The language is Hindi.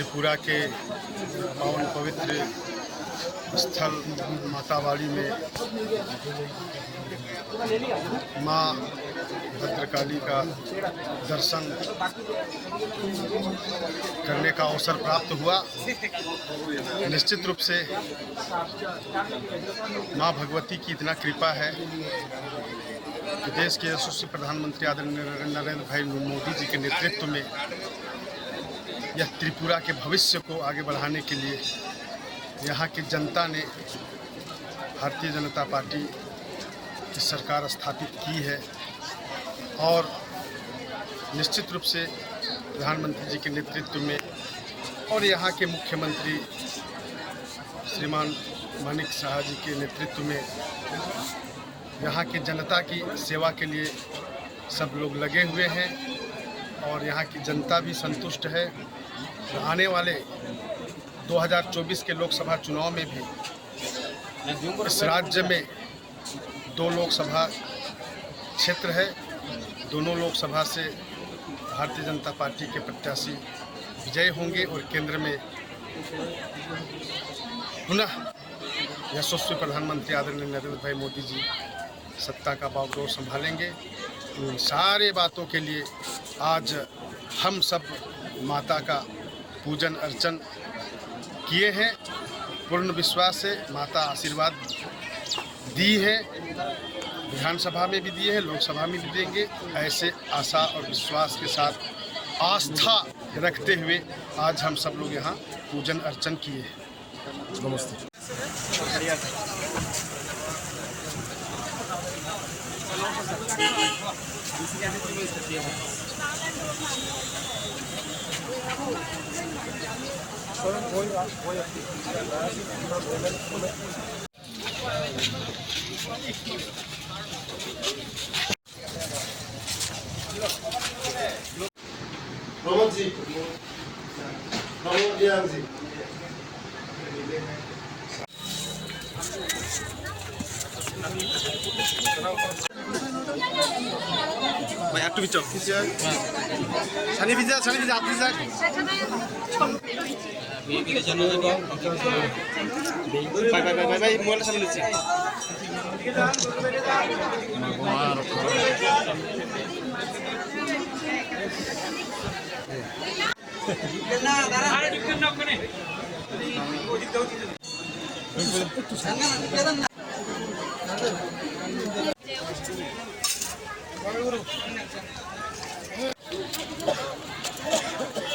त्रिपुरा के पावन पवित्र स्थल मातावाड़ी में माँ भद्रकाली का दर्शन करने का अवसर प्राप्त हुआ। निश्चित रूप से माँ भगवती की इतना कृपा है कि देश के यशस्वी प्रधानमंत्री आदरणीय नरेंद्र भाई मोदी जी के नेतृत्व में यह त्रिपुरा के भविष्य को आगे बढ़ाने के लिए यहाँ की जनता ने भारतीय जनता पार्टी की सरकार स्थापित की है और निश्चित रूप से प्रधानमंत्री जी के नेतृत्व में और यहाँ के मुख्यमंत्री श्रीमान मानिक शाह जी के नेतृत्व में यहाँ की जनता की सेवा के लिए सब लोग लगे हुए हैं और यहाँ की जनता भी संतुष्ट है। आने वाले 2024 के लोकसभा चुनाव में भी इस राज्य में 2 लोकसभा क्षेत्र है। दोनों लोकसभा से भारतीय जनता पार्टी के प्रत्याशी विजयी होंगे और केंद्र में पुनः यशस्वी प्रधानमंत्री आदरणीय नरेंद्र भाई मोदी जी सत्ता का बागडोर संभालेंगे। इन सारे बातों के लिए आज हम सब माता का पूजन अर्चन किए हैं। पूर्ण विश्वास से माता आशीर्वाद दी है, विधानसभा में भी दिए हैं, लोकसभा में भी देंगे। ऐसे आशा और विश्वास के साथ आस्था रखते हुए आज हम सब लोग यहाँ पूजन अर्चन किए हैं। नमस्ते। प्रमोद जी, प्रमोद जी, भाई একটু বিচো সানি ভিজা আপনি যাক ভাই মোবাইল সামনে নিচ্ছে না দাঁড়া আরে ঢুকেন না ওখানে ওদিক দাও একটু সামনে দেন না